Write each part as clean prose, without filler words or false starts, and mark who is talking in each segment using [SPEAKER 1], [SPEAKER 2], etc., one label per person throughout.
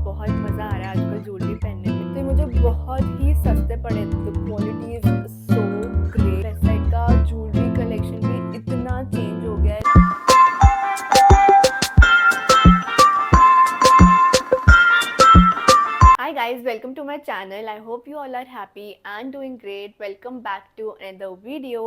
[SPEAKER 1] बहुत मज़ा आ रहा है आजकल ज्वेलरी पहनने में। तो ये मुझे बहुत ही सस्ते पड़े थे। The quality is so great. Website का ज्वेलरी कलेक्शन भी इतना चेंज हो गया है। Hi guys, welcome to my channel. I hope you all are happy and doing great. Welcome back to another video,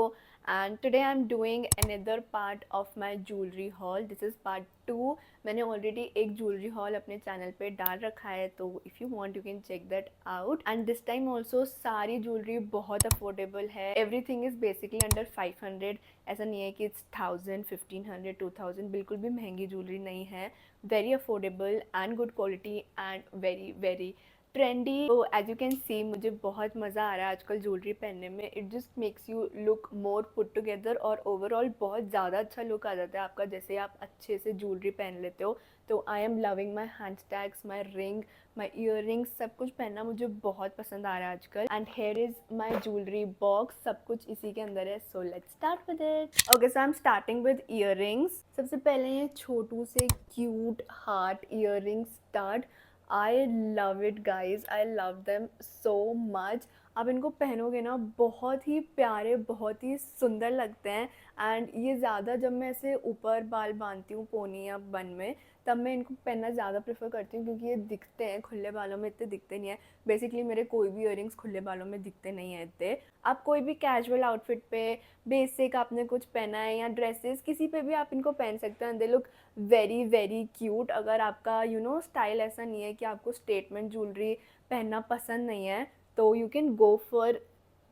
[SPEAKER 1] and today I'm doing another part of my jewelry haul. This is part 2. मैंने already एक jewelry haul अपने channel पे डाल रखा है, तो if you want you can check that out. And this time also सारी jewelry बहुत affordable है. Everything is basically under 500. ऐसा नहीं है कि it's 1000, 1500, 2000. बिल्कुल भी महंगी jewelry नहीं है. Very affordable and good quality and very trendy. तो एज यू कैन सी मुझे बहुत मज़ा आ रहा है आजकल ज्वेलरी पहनने में। It just makes you look more put together और ओवरऑल बहुत ज़्यादा अच्छा लुक आ जाता है आपका जैसे आप अच्छे से ज्वेलरी पहन लेते हो। तो I am loving my hand tags, my ring, my year rings, सब कुछ पहनना मुझे बहुत पसंद आ रहा है आजकल। And here is my jewellery box, सब कुछ इसी के अंदर है। So let's start with it. Okay, so I am starting with year rings. सबसे पहले ये छोटू से cute heart ear ring start. I love it guys, I love them so much. आप इनको पहनोगे ना बहुत ही प्यारे, बहुत ही सुंदर लगते हैं। एंड ये ज़्यादा जब मैं ऐसे ऊपर बाल बांधती हूँ पोनी या बन में, तब मैं इनको पहनना ज़्यादा प्रेफर करती हूँ क्योंकि ये दिखते हैं, खुले बालों में इतने दिखते नहीं है। बेसिकली मेरे कोई भी ईयरिंग्स खुले बालों में दिखते नहीं हैं इतने। आप कोई भी कैजुअल आउटफिट पे, बेसिक आपने कुछ पहना है या ड्रेसेस, किसी पे भी आप इनको पहन सकते हैं। They look very cute. अगर आपका स्टाइल ऐसा नहीं है कि आपको स्टेटमेंट ज्वेलरी पहनना पसंद नहीं है, तो you can go for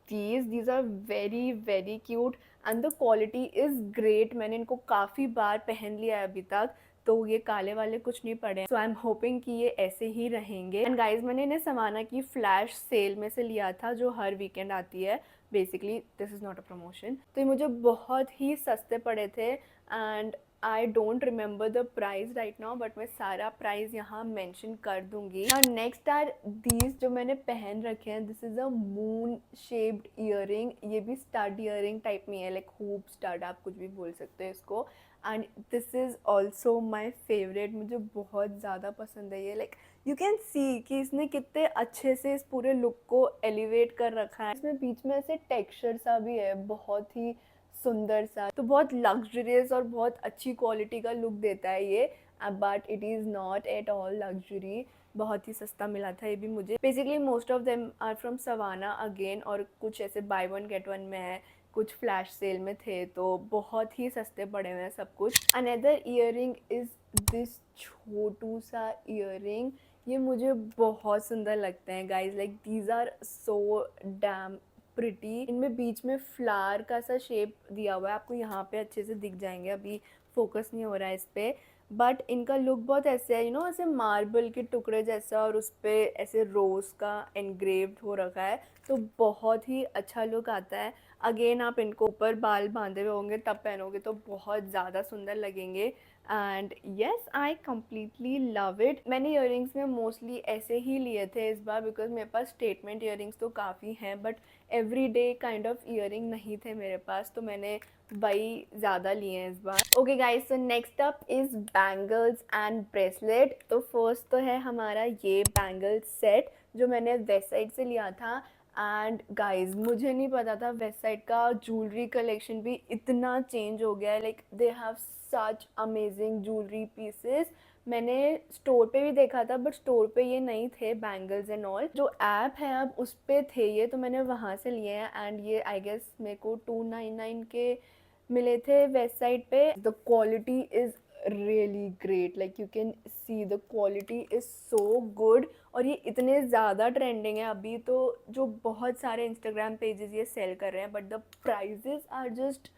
[SPEAKER 1] these are very cute and the quality is great. मैंने इनको काफ़ी बार पहन लिया है अभी तक, तो ये काले वाले कुछ नहीं पड़े। सो आई एम होपिंग कि ये ऐसे ही रहेंगे। एंड गाइज मैंने इन्हें समाना की फ्लैश सेल में से लिया था जो हर वीकेंड आती है। Basically this is not a promotion. तो ये मुझे बहुत ही सस्ते पड़े थे and I don't remember the price right now, but मैं सारा प्राइस यहाँ मेंशन कर दूंगी। और नेक्स्ट आर दीज जो मैंने पहन रखे हैं। This is a moon shaped earring. ये भी स्टड ईयरिंग टाइप में है, लाइक हुप स्टड, आप कुछ भी बोल सकते हो इसको। And this is also my favourite. मुझे बहुत ज़्यादा पसंद है ये। लाइक यू कैन सी कि इसने कितने अच्छे से इस पूरे लुक को एलिवेट कर रखा है। इसमें बीच में ऐसे टेक्सचर सा भी है, बहुत ही सुंदर सा। तो बहुत लग्जरियस और बहुत अच्छी क्वालिटी का लुक देता है ये, but it is not at all luxury. बहुत ही सस्ता मिला था ये भी मुझे। Basically most of them are from Savana again, और कुछ ऐसे बाय वन गेट वन में है, कुछ फ्लैश सेल में थे, तो बहुत ही सस्ते पड़े हुए हैं सब कुछ। अनदर ईयरिंग इज़ दिस छोटू सा ईयरिंग। ये मुझे बहुत सुंदर लगते हैं guys. Like these are so damn pretty. इनमें बीच में फ्लावर का सा शेप दिया हुआ है, आपको यहाँ पे अच्छे से दिख जाएंगे, अभी फोकस नहीं हो रहा है इस पर। बट इनका लुक बहुत ऐसे है, ऐसे मार्बल के टुकड़े जैसा, और उस पर ऐसे रोज़ का एनग्रेव्ड हो रखा है, तो बहुत ही अच्छा लुक आता है। अगेन आप इनको ऊपर बाल बांधे हुए होंगे तब पहनोगे तो बहुत ज़्यादा सुंदर लगेंगे। And yes, I completely love it. मैंने ईयरिंग्स में मोस्टली ऐसे ही लिए थे इस बार, बिकॉज मेरे पास स्टेटमेंट ईयरिंग्स तो काफ़ी हैं, but everyday kind of earring नहीं थे मेरे पास, तो मैंने वही ज़्यादा लिए हैं इस बार। Okay guys, so next up is bangles and bracelet. तो फर्स्ट तो है हमारा ये बैंगल सेट जो मैंने वेस्ट साइड से लिया था। एंड गाइज मुझे नहीं पता था वेस्ट साइड का ज्वेलरी कलेक्शन भी इतना चेंज हो गया है। Like they have such amazing jewellery pieces. मैंने स्टोर पे भी देखा था, बट स्टोर पे ये नहीं थे बैंगल्स एंड ऑल। जो ऐप है अब उस पे थे ये, तो मैंने वहाँ से लिए हैं। एंड ये आई गेस मेरे को 299 के मिले थे वेस्ट साइड पे। The quality is really great. Like you can see the quality is so good. और ये इतने ज़्यादा ट्रेंडिंग है अभी, तो जो बहुत सारे इंस्टाग्राम पेजेस ये सेल कर रहे हैं, but the prices are just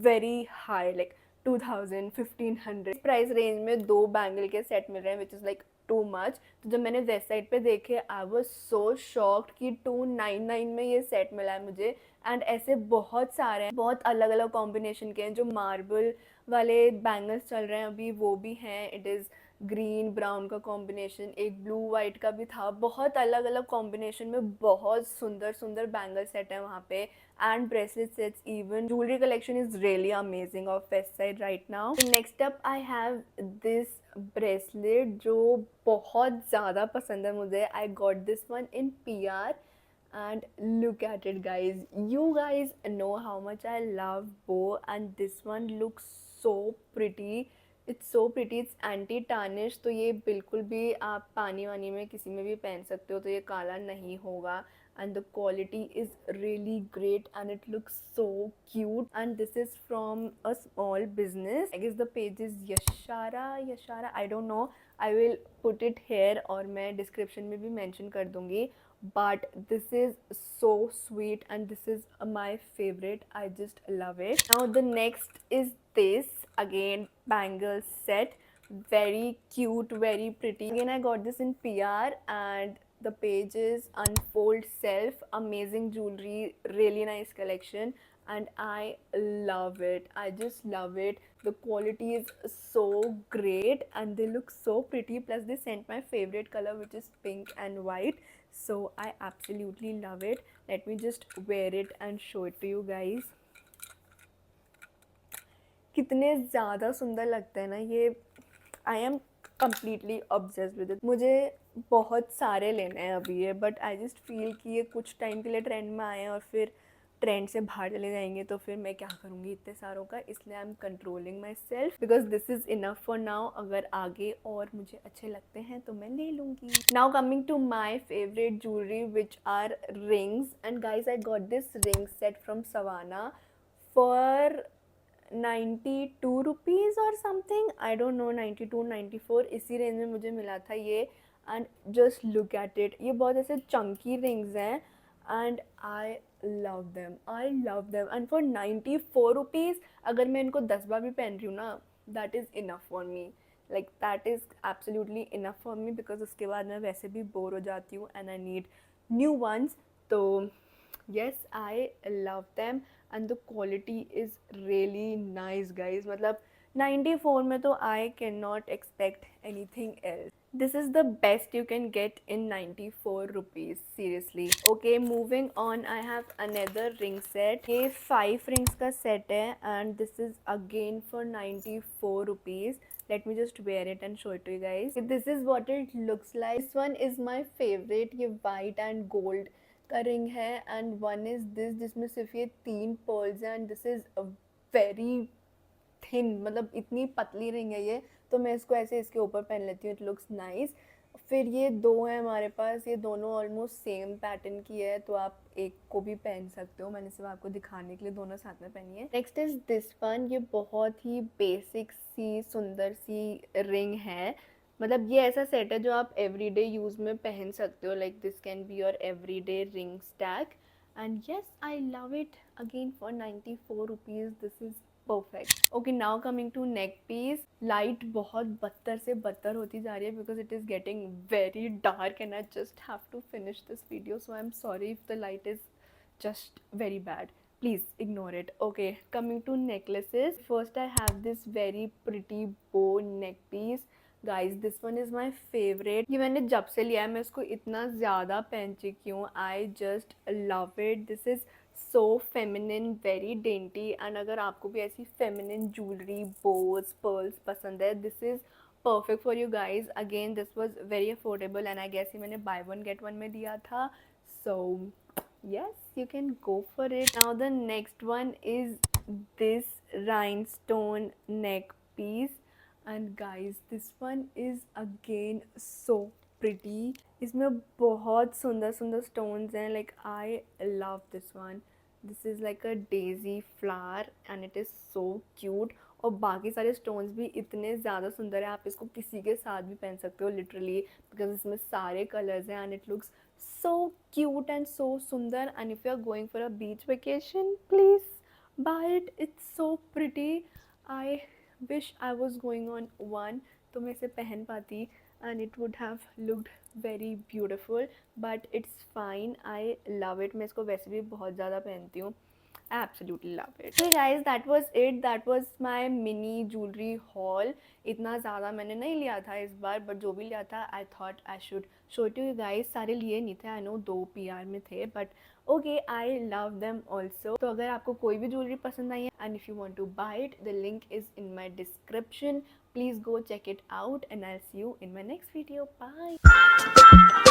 [SPEAKER 1] very high. Like 2000, 1500 price range में 2 बैंगल के सेट मिल रहे हैं, which is like too much. तो जब मैंने वेस्ट साइड पे देखे, आई वाज सो शॉक्ड कि 299 में ये सेट मिला है मुझे। एंड ऐसे बहुत सारे हैं, बहुत अलग अलग कॉम्बिनेशन के हैं। जो मार्बल वाले बैंगल्स चल रहे हैं अभी वो भी हैं। इट इज़ ग्रीन ब्राउन का कॉम्बिनेशन, एक ब्लू वाइट का भी था, बहुत अलग अलग कॉम्बिनेशन में बहुत सुंदर सुंदर बैंगल सेट है वहाँ पे, and bracelet sets even. Jewellery collection is really amazing of west side right now. Next up I have this bracelet जो बहुत ज़्यादा पसंद है मुझे. आई got this one in PR. And look at it, guys. You guys know how much I love bow, and this one looks so pretty. It's so pretty. It's anti tarnish, तो ये बिल्कुल भी आप पानी वानी में किसी में भी पहन सकते हो तो ये काला नहीं होगा. And the quality is really great and it looks so cute. And this is from a small business. I guess the page is Yashara, I don't know. I will put it here और मैं description में भी mention कर दूँगी. But this is so sweet and this is my favorite. I just love it. Now the next is this, again bangle set, very cute, very pretty. Again I got this in PR, and the page is Unfold Self. Amazing jewelry, really nice collection, and I love it. I just love it. The quality is so great and they look so pretty, plus they sent my favorite color, which is pink and white. So I absolutely love it. Let me just wear it and show it to you guys. कितने ज़्यादा सुंदर लगते हैं ना ये. I am completely obsessed with it. मुझे बहुत सारे लेने हैं अभी ये, बट आई जस्ट फील कि ये कुछ टाइम के लिए ट्रेंड में आए हैं और फिर ट्रेंड से बाहर चले जाएंगे तो फिर मैं क्या करूँगी इतने सारों का. इसलिए I am controlling my self because this is enough for now. अगर आगे और मुझे अच्छे लगते हैं तो मैं ले लूँगी. Now coming to my favourite jewellery which are rings. And guys I got this ring set from Savana for 92 rupees और समथिंग. आई डोंट नो, 92 94 इसी रेंज में मुझे मिला था ये. And just look at it. ये बहुत ऐसे चंकी रिंग्स हैं and I love them. And for 94 rupees अगर मैं इनको 10 बार भी पहन रही हूँ ना, that is enough for me. Like that is absolutely enough for me because उसके बाद मैं वैसे भी बोर हो जाती हूँ and I need new ones. तो yes, I love them and the quality is really nice, guys. मतलब 94 में तो I cannot expect anything else. This is the best you can get in 94 rupees, seriously. Okay, moving on, I have another ring set. ये 5 rings का set है and this is again for 94 rupees. Let me just wear it and show it to you guys. This is what it looks like. This one is my favorite. ये white and gold का ring है and one is this जिसमें सिर्फ ये 3 pearls हैं and this is very thin. मतलब इतनी पतली रिंग है ये, तो मैं इसको ऐसे इसके ऊपर पहन लेती हूँ. It looks nice. फिर ये 2 हैं हमारे पास. ये दोनों ऑलमोस्ट सेम पैटर्न की है तो आप एक को भी पहन सकते हो. मैंने सिर्फ आपको दिखाने के लिए दोनों साथ में पहनी है. Next is this one. ये बहुत ही बेसिक सी सुंदर सी रिंग है. मतलब ये ऐसा सेट है जो आप एवरीडे यूज़ में पहन सकते हो. Like this can be your everyday ring stack and yes I love it. Again for 94 rupees this is perfect. Okay, now coming to neck piece. Light बहुत बदतर से बदतर होती जा रही है because it is getting very dark and I just have to finish this video. So I am sorry if the light is just very bad, please ignore it. Okay, coming to necklaces. First I have this very pretty bow neck piece. Guys, this one is my favorite. ये मैंने जब से लिया है मैं इसको इतना ज़्यादा पहन चुकी हूँ. I just love it. This is so feminine, very dainty. and अगर आपको भी ऐसी feminine jewelry, bows, pearls पसंद है, this is perfect for you guys. Again, this was very affordable and I guess ये मैंने buy one get one में दिया था. So yes, you can go for it. Now the next one is this rhinestone neck piece and guys this one is again so pretty. इसमें बहुत सुंदर सुंदर stones हैं. Like I love this one. This is like a daisy flower and it is so cute. और बाकी सारे stones भी इतने ज़्यादा सुंदर है. आप इसको किसी के साथ भी पहन सकते हो लिटरली बिकॉज इसमें सारे कलर्स हैं and it looks so cute and so sundar. And if you are going for a beach vacation, please buy it. It's so pretty. I wish I was going on one तो मैं इसे पहन पाती and it would have looked very beautiful, but it's fine. I love it. मैं इसको वैसे भी बहुत ज़्यादा पहनती हूँ. Absolutely love it. Hey guys, that was it. That was my mini jewelry haul. इतना ज़्यादा मैंने नहीं लिया था इस बार, बट जो भी लिया था I thought I should show it to you guys. सारे लिए नहीं थे, I know 2 PR में थे, but okay, I love them also. तो अगर आपको कोई भी ज्वेलरी पसंद आई है and if you want to buy it, the link is in my description. Please go check it out and I'll see you in my next video. Bye.